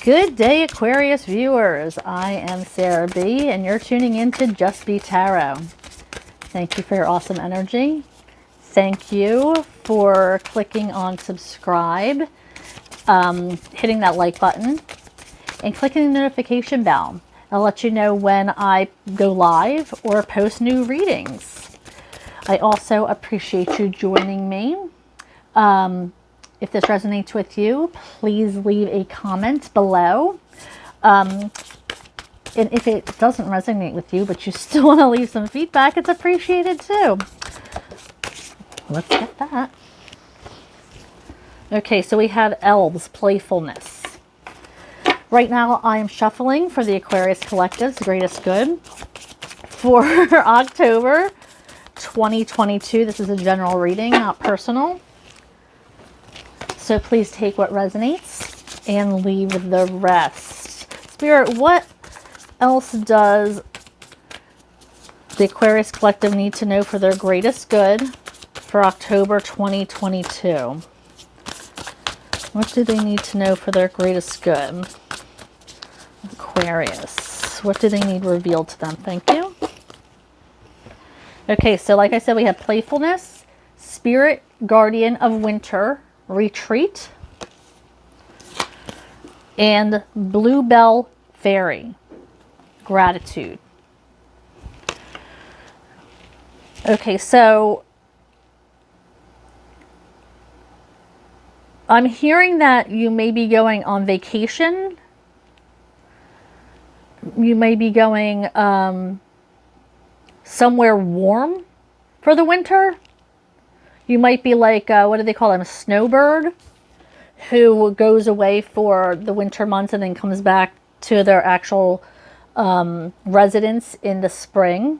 Good day, Aquarius viewers. I am Sarah B, and you're tuning into Just B.E.E Tarot. Thank you for your awesome energy. Thank you for clicking on subscribe, hitting that like button, and clicking the notification bell. I'll let you know when I go live or post new readings. I also appreciate you joining me. If this resonates with you, please leave a comment below. And if it doesn't resonate with you, but you still want to leave some feedback, it's appreciated too. Let's get that. Okay, so we have elves, playfulness. Right now, I am shuffling for the Aquarius Collective's Greatest Good for October 2022. This is a general reading, not personal. So please take what resonates and leave the rest. Spirit, what else does the Aquarius Collective need to know for their greatest good for October 2022? What do they need to know for their greatest good? Aquarius, what do they need revealed to them? Thank you. Okay, so like I said, we have playfulness, spirit, guardian of winter, retreat, and bluebell fairy, gratitude. Okay, so I'm hearing that you may be going on vacation. You may be going somewhere warm for the winter. You might be like, what do they call them? A snowbird who goes away for the winter months and then comes back to their actual residence in the spring.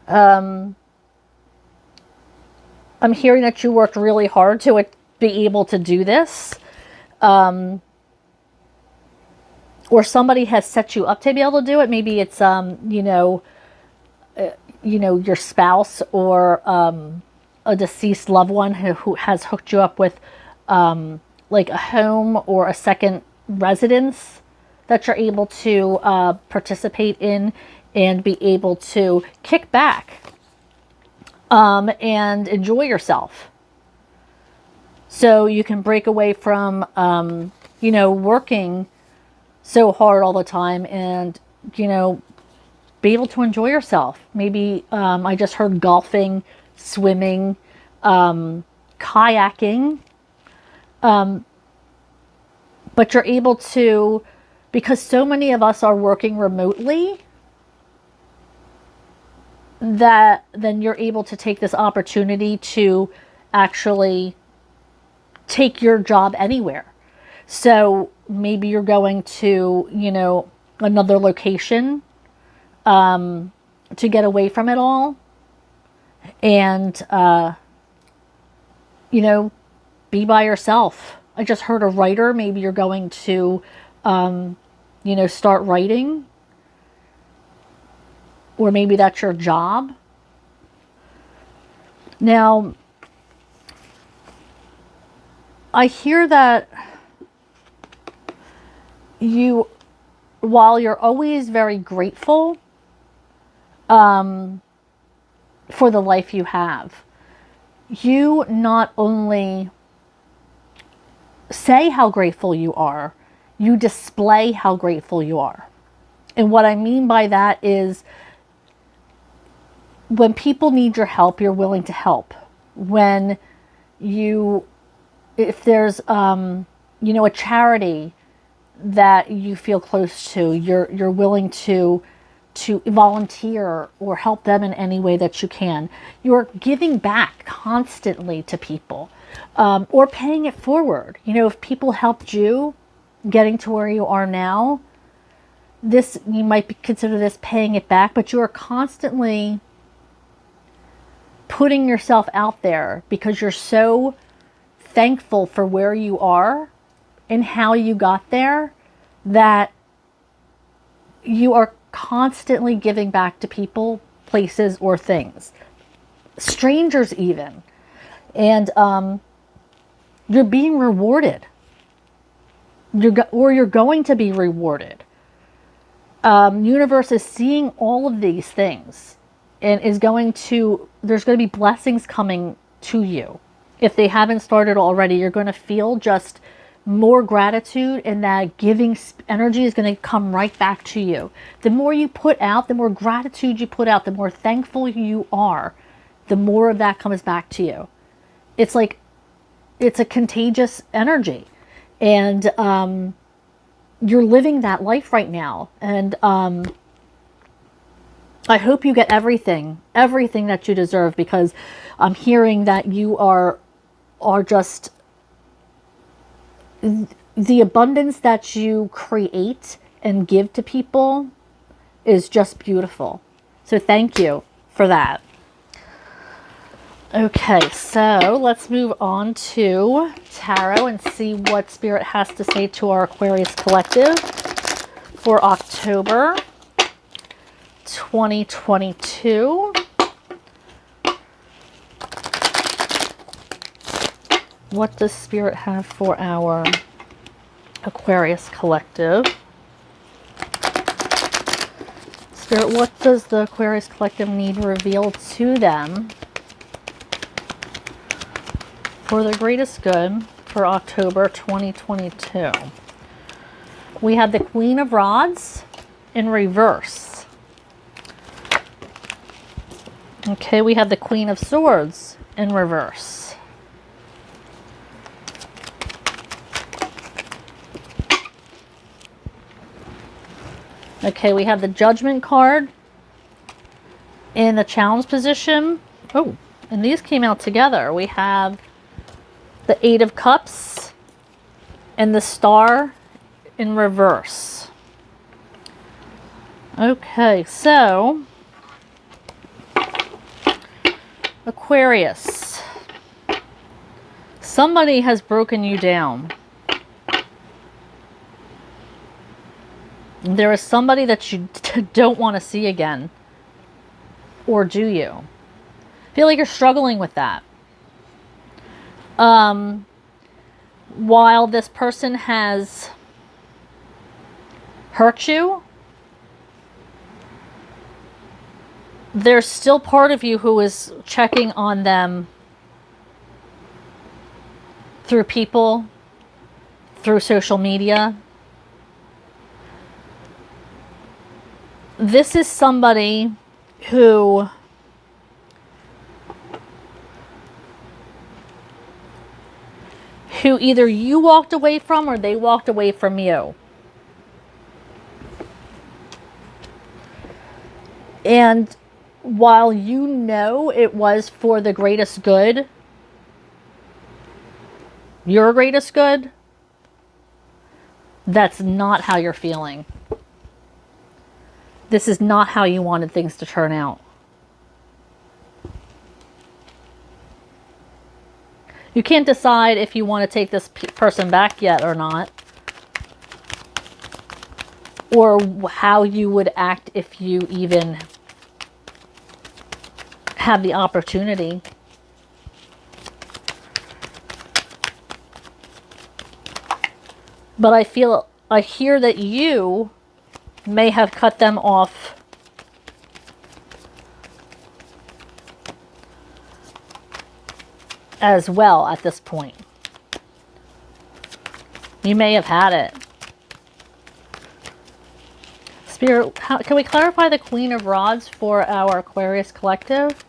I'm hearing that you worked really hard to be able to do this. Or somebody has set you up to be able to do it. Maybe it's, your spouse or a deceased loved one who has hooked you up with like a home or a second residence that you're able to participate in and be able to kick back and enjoy yourself. So you can break away from, working so hard all the time and, be able to enjoy yourself. Maybe I just heard golfing, swimming, kayaking. But you're able to, because so many of us are working remotely, that then you're able to take this opportunity to actually take your job anywhere. So maybe you're going to, another location to get away from it all. And, be by yourself. I just heard a writer. Maybe you're going to, start writing. Or maybe that's your job. Now, I hear that while you're always very grateful for the life you have, you not only say how grateful you are, you display how grateful you are. And what I mean by that is when people need your help, you're willing to help. If there's, a charity that you feel close to, you're willing to volunteer or help them in any way that you can. You're giving back constantly to people, or paying it forward. If people helped you getting to where you are now, you might consider this paying it back, but you are constantly putting yourself out there because you're so thankful for where you are and how you got there, that you are constantly giving back to people, places, or things. Strangers even. And you're being rewarded. you're going to be rewarded. Universe is seeing all of these things and is going to, there's going to be blessings coming to you. If they haven't started already, you're going to feel just more gratitude, and that giving energy is going to come right back to you. The more you put out, the more gratitude you put out, the more thankful you are, the more of that comes back to you. It's like, it's a contagious energy. And you're living that life right now. And I hope you get everything that you deserve, because I'm hearing that you are just, the abundance that you create and give to people is just beautiful. So thank you for that. Okay, so let's move on to tarot and see what Spirit has to say to our Aquarius collective for October 2022. What does Spirit have for our Aquarius collective? Spirit, what does the Aquarius collective need revealed to them for the greatest good for October 2022? We have the Queen of Rods in reverse. Okay, we have the Queen of Swords in reverse. Okay, we have the Judgment card in the challenge position. Oh, and these came out together. We have the Eight of Cups and the Star in reverse. Okay, so Aquarius, somebody has broken you down. There is somebody that you don't want to see again. Or do you? I feel like you're struggling with that. While this person has hurt you, there's still part of you who is checking on them through people, through social media. This is somebody who either you walked away from or they walked away from you. And while you know it was for the greatest good, your greatest good, that's not how you're feeling. This is not how you wanted things to turn out. You can't decide if you want to take this person back yet or not. Or how you would act if you even have the opportunity. But I hear that you may have cut them off as well at this point. You may have had it. Spirit, can we clarify the Queen of Rods for our Aquarius collective?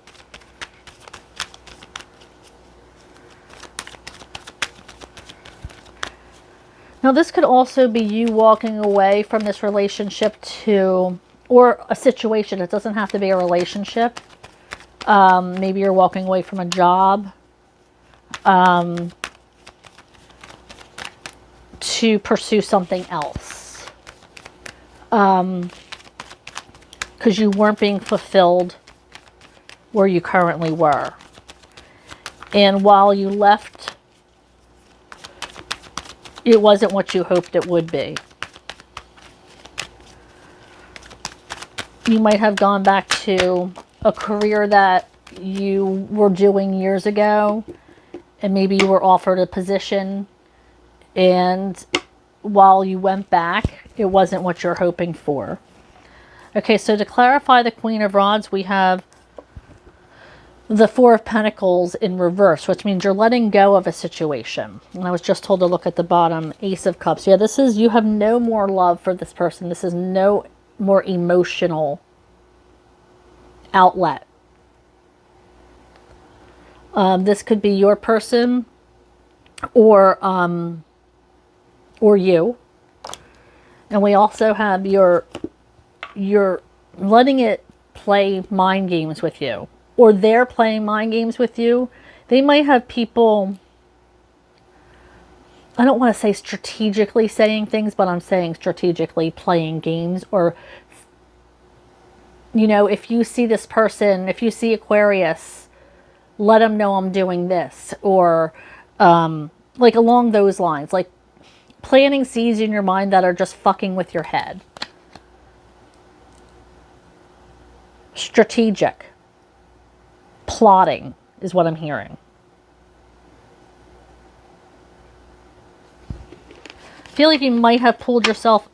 Now, this could also be you walking away from this relationship or a situation. It doesn't have to be a relationship. Maybe you're walking away from a job to pursue something else. Because you weren't being fulfilled where you currently were. And while you left, it wasn't what you hoped it would be. You might have gone back to a career that you were doing years ago, and maybe you were offered a position and while you went back, it wasn't what you're hoping for. Okay, so to clarify the Queen of Rods, we have the Four of Pentacles in reverse, which means you're letting go of a situation. And I was just told to look at the bottom, Ace of Cups. Yeah, this is, you have no more love for this person. This is no more emotional outlet. This could be your person or you. And we also have you're letting it play mind games with you, or they're playing mind games with you. They might have people, I don't want to say strategically saying things, but I'm saying strategically playing games. Or, you know, if you see this person, if you see Aquarius, let them know I'm doing this, or like along those lines, like planting seeds in your mind that are just fucking with your head. Strategic. Plotting is what I'm hearing. I feel like you might have pulled yourself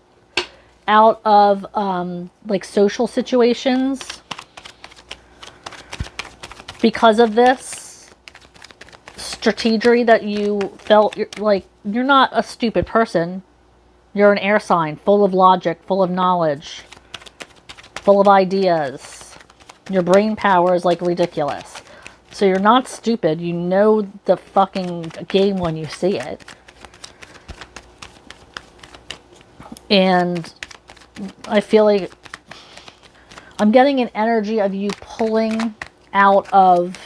out of like social situations because of this strategy that you felt. You're not a stupid person. You're an air sign, full of logic, full of knowledge, full of ideas. Your brain power is like ridiculous. So you're not stupid. You know the fucking game when you see it. And I feel like I'm getting an energy of you pulling out of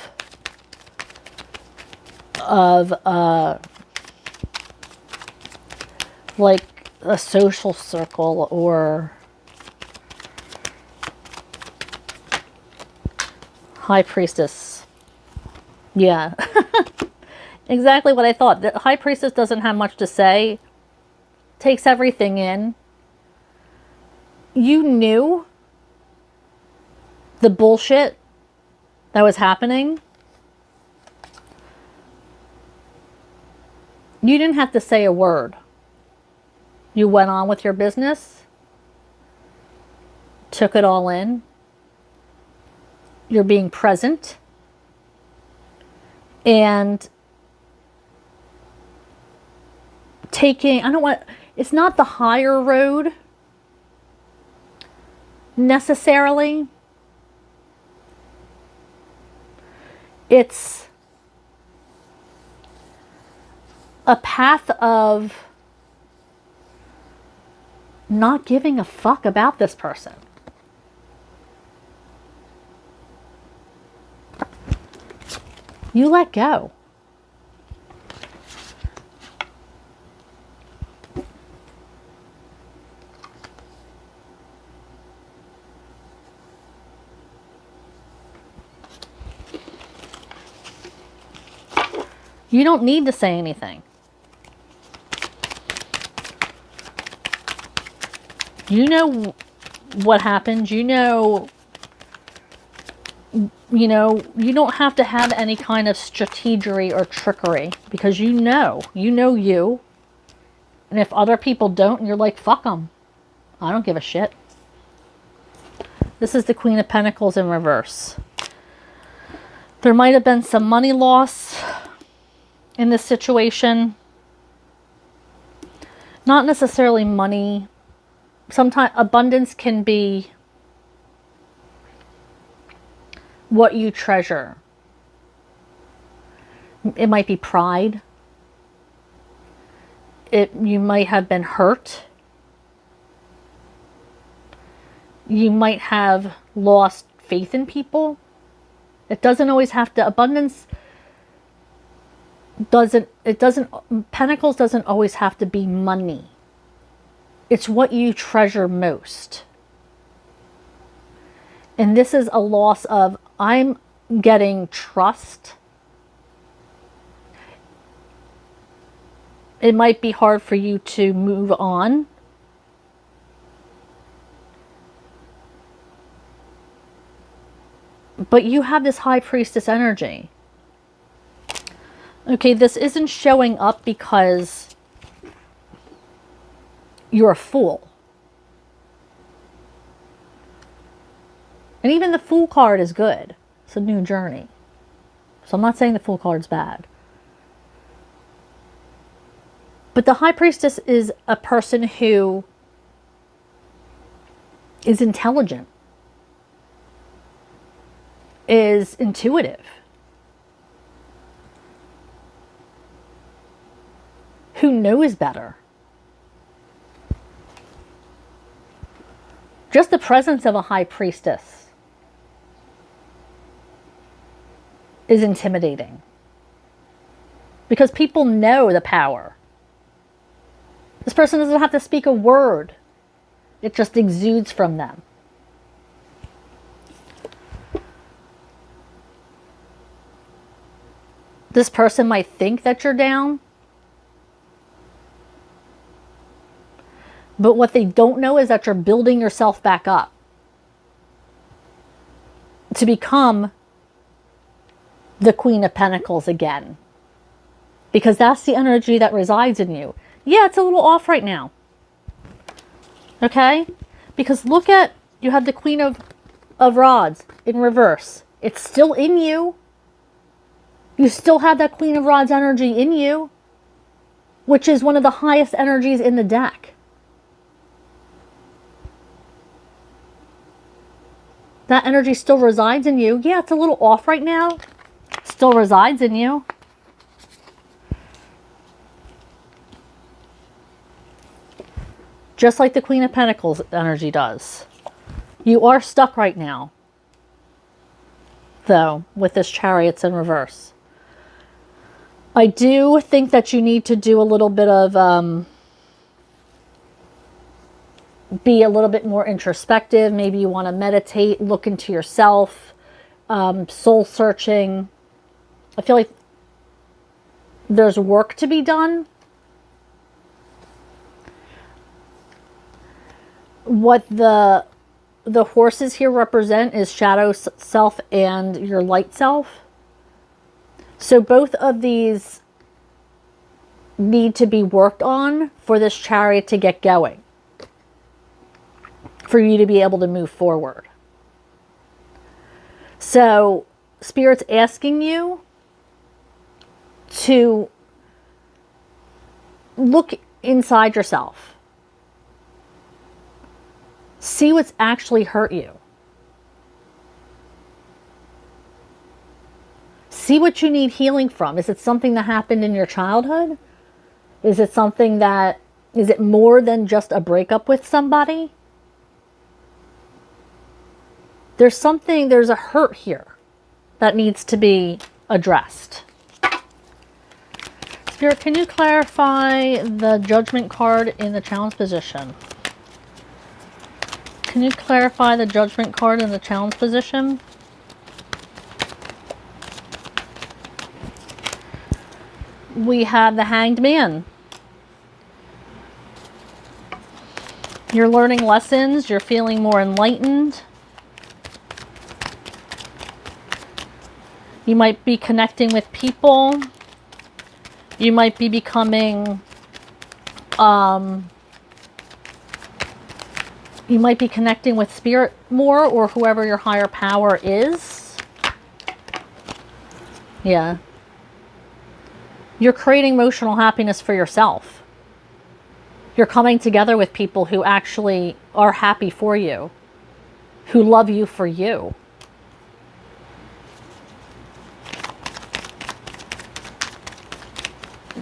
like a social circle, or High Priestess. Yeah. Exactly what I thought. The High Priestess doesn't have much to say. Takes everything in. You knew the bullshit that was happening. You didn't have to say a word. You went on with your business. Took it all in. You're being present. And taking, it's not the higher road necessarily. It's a path of not giving a fuck about this person. You let go. You don't need to say anything. You know what happened. You know, you don't have to have any kind of strategery or trickery, because you know you. And if other people don't, you're like, fuck them. I don't give a shit. This is the Queen of Pentacles in reverse. There might have been some money loss in this situation. Not necessarily money. Sometimes abundance can be what you treasure. It might be pride. You might have been hurt. You might have lost faith in people. It doesn't always have to, abundance Pentacles doesn't always have to be money. It's what you treasure most. And this is a loss of, I'm getting trust. It might be hard for you to move on. But you have this High Priestess energy. Okay, this isn't showing up because you're a fool. And even the Fool card is good. It's a new journey. So I'm not saying the Fool card's bad. But the High Priestess is a person who is intelligent, is intuitive, who knows better. Just the presence of a High Priestess is intimidating because people know the power. This person doesn't have to speak a word. It just exudes from them. This person might think that you're down, but what they don't know is that you're building yourself back up to become the Queen of Pentacles again. Because that's the energy that resides in you. Yeah, it's a little off right now. Okay? Because look at, you have the Queen of Rods in reverse. It's still in you. You still have that Queen of Rods energy in you, which is one of the highest energies in the deck. That energy still resides in you. Yeah, it's a little off right now. Still resides in you. Just like the Queen of Pentacles energy does. You are stuck right now, though, with this Chariots in reverse. I do think that you need to do a little bit of, be a little bit more introspective. Maybe you want to meditate, look into yourself, soul searching. I feel like there's work to be done. What the horses here represent is shadow self and your light self. So both of these need to be worked on for this chariot to get going, for you to be able to move forward. So Spirit's asking you to look inside yourself. See what's actually hurt you. See what you need healing from. Is it something that happened in your childhood? Is it something that, is it more than just a breakup with somebody? There's something, there's a hurt here that needs to be addressed. Spirit, can you clarify the Judgment card in the challenge position? Can you clarify the Judgment card in the challenge position? We have the Hanged Man. You're learning lessons. You're feeling more enlightened. You might be connecting with people. You might be becoming, you might be connecting with Spirit more, or whoever your higher power is. Yeah. You're creating emotional happiness for yourself. You're coming together with people who actually are happy for you, who love you for you.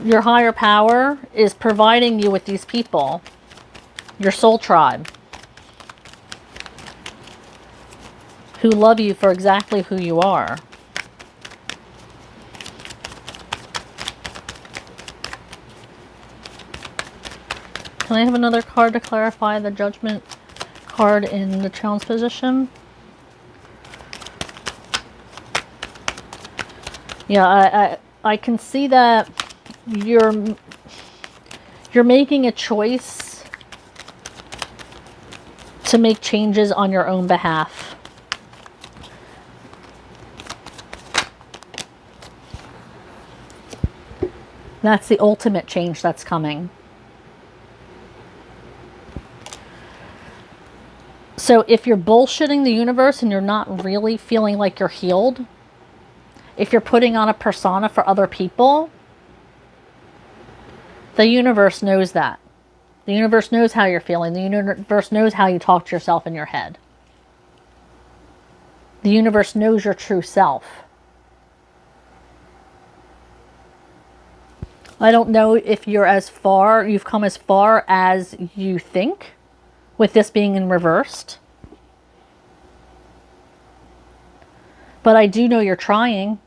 Your higher power is providing you with these people, your soul tribe, who love you for exactly who you are. Can I have another card to clarify the Judgment card in the challenge position? Yeah, I can see that you're making a choice to make changes on your own behalf. That's the ultimate change that's coming. So if you're bullshitting the universe and you're not really feeling like you're healed, if you're putting on a persona for other people, the universe knows that. The universe knows how you're feeling. The universe knows how you talk to yourself in your head. The universe knows your true self. I don't know if you've come as far as you think with this being in reversed. But I do know you're trying.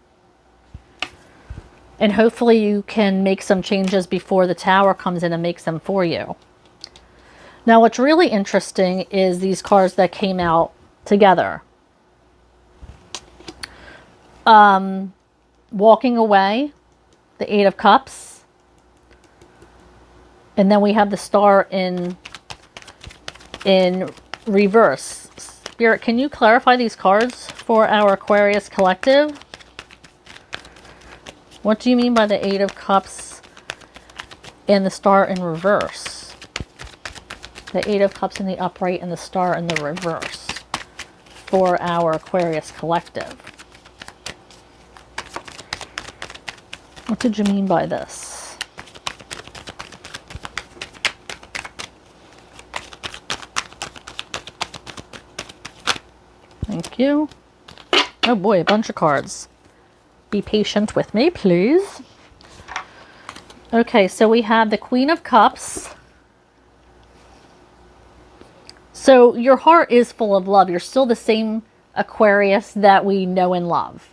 And hopefully you can make some changes before the Tower comes in and makes them for you. Now what's really interesting is these cards that came out together. Walking away, the Eight of Cups. And then we have the Star in reverse. Spirit, can you clarify these cards for our Aquarius collective? What do you mean by the Eight of Cups and the Star in reverse? The Eight of Cups in the upright and the Star in the reverse for our Aquarius collective. What did you mean by this? Thank you. Oh boy, a bunch of cards. Be patient with me, please. Okay, so we have the Queen of Cups. So your heart is full of love. You're still the same Aquarius that we know and love.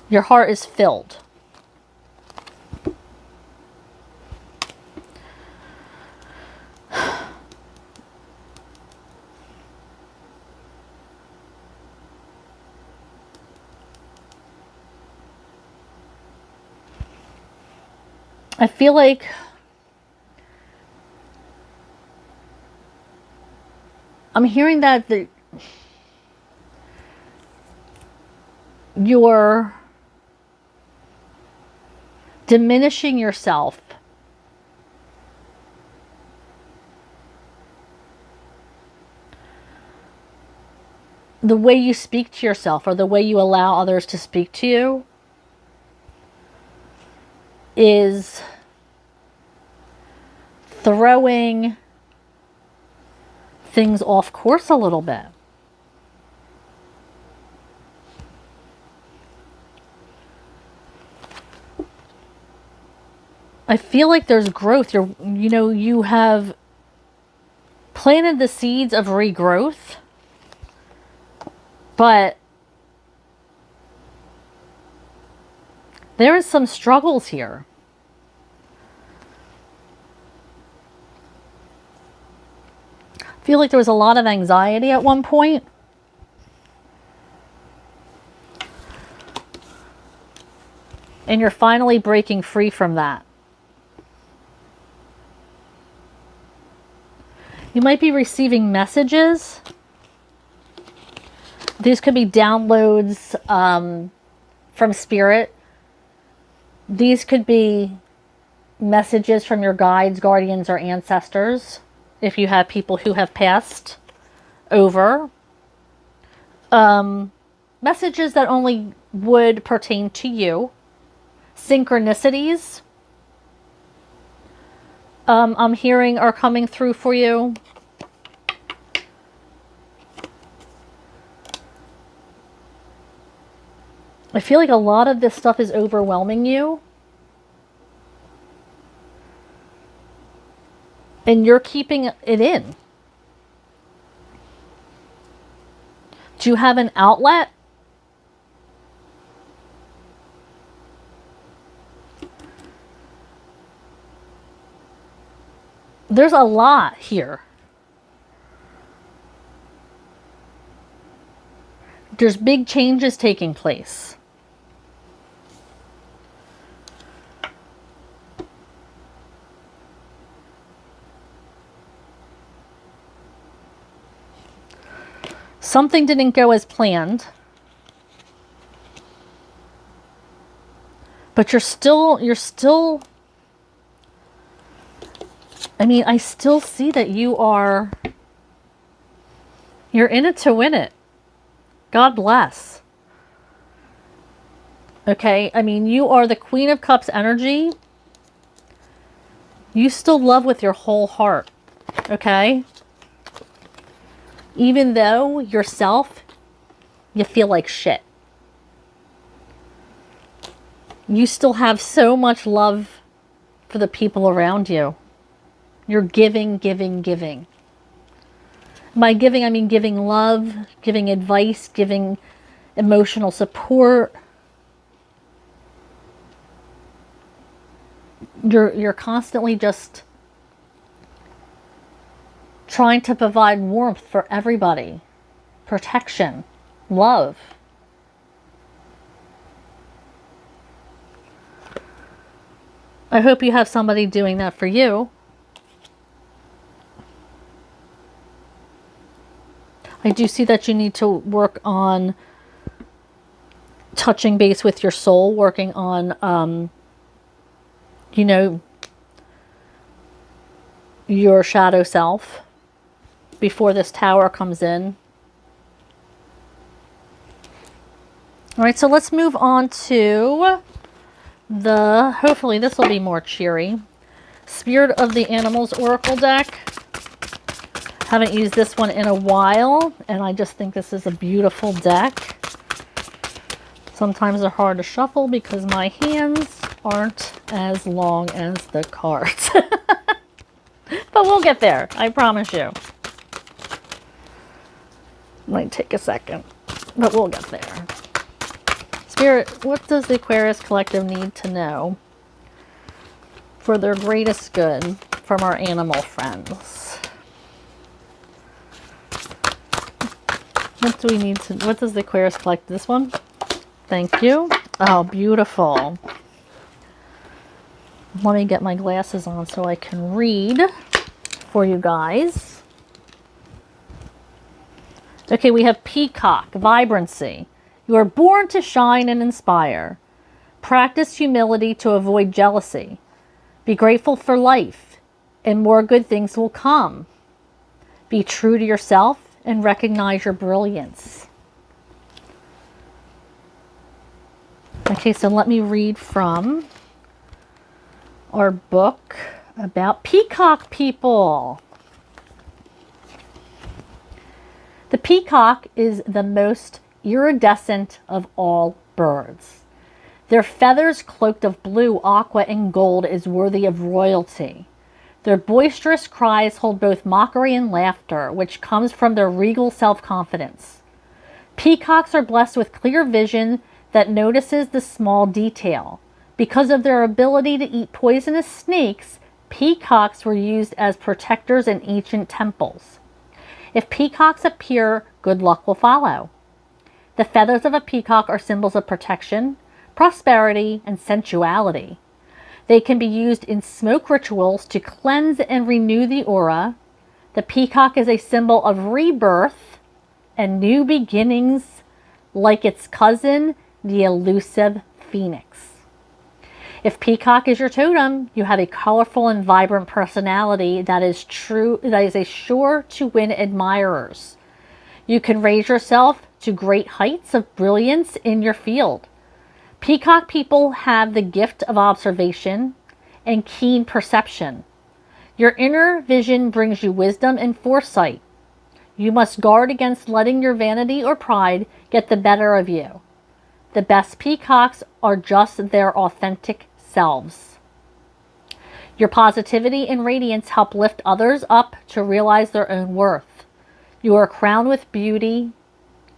Your heart is filled. I feel like I'm hearing that you're diminishing yourself. The way you speak to yourself or the way you allow others to speak to you is throwing things off course a little bit. I feel like there's growth. You have planted the seeds of regrowth, but there is some struggles here. I feel like there was a lot of anxiety at one point. And you're finally breaking free from that. You might be receiving messages. These could be downloads from Spirit. These could be messages from your guides, guardians, or ancestors. If you have people who have passed over. Messages that only would pertain to you. Synchronicities. I'm hearing are coming through for you. I feel like a lot of this stuff is overwhelming you. And you're keeping it in. Do you have an outlet? There's a lot here. There's big changes taking place. Something didn't go as planned. But you're still, I mean, I still see that you are You're in it to win it. God bless. Okay, I mean, you are the Queen of Cups energy. You still love with your whole heart, okay? Even though yourself, you feel like shit. You still have so much love for the people around you. You're giving, giving, giving. By giving, I mean giving love, giving advice, giving emotional support. You're constantly just trying to provide warmth for everybody, protection, love. I hope you have somebody doing that for you. I do see that you need to work on touching base with your soul, working on, you know, your shadow self before this tower comes in. All right, so let's move on to hopefully this will be more cheery, Spirit of the Animals Oracle deck. Haven't used this one in a while, and I just think this is a beautiful deck. Sometimes they're hard to shuffle because my hands aren't as long as the cards. But we'll get there, I promise you. Might take a second, but we'll get there. Spirit, what does the Aquarius Collective need to know for their greatest good from our animal friends? What do we need to, what does the Aquarius Collective, this one? Thank you. Oh, beautiful. Let me get my glasses on so I can read for you guys. Okay, we have Peacock, Vibrancy. You are born to shine and inspire. Practice humility to avoid jealousy. Be grateful for life, and more good things will come. Be true to yourself and recognize your brilliance. Okay, so let me read from our book about peacock people. The peacock is the most iridescent of all birds. Their feathers cloaked of blue, aqua, and gold is worthy of royalty. Their boisterous cries hold both mockery and laughter, which comes from their regal self-confidence. Peacocks are blessed with clear vision that notices the small detail. Because of their ability to eat poisonous snakes, peacocks were used as protectors in ancient temples. If peacocks appear, good luck will follow. The feathers of a peacock are symbols of protection, prosperity, and sensuality. They can be used in smoke rituals to cleanse and renew the aura. The peacock is a symbol of rebirth and new beginnings, like its cousin, the elusive phoenix. If peacock is your totem, you have a colorful and vibrant personality that is sure to win admirers. You can raise yourself to great heights of brilliance in your field. Peacock people have the gift of observation and keen perception. Your inner vision brings you wisdom and foresight. You must guard against letting your vanity or pride get the better of you. The best peacocks are just their authentic selves. Your positivity and radiance help lift others up to realize their own worth. You are crowned with beauty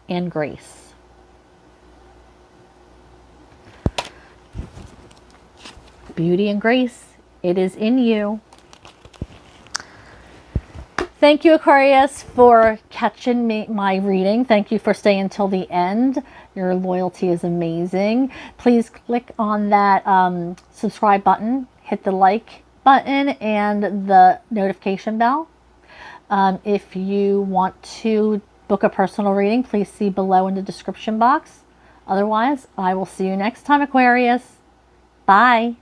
and grace. Beauty and grace, it is in you. Thank you, Aquarius, for catching my reading. Thank you for staying until the end. Your loyalty is amazing. Please click on that subscribe button, hit the like button, and the notification bell. If you want to book a personal reading, please see below in the description box. Otherwise, I will see you next time, Aquarius. Bye.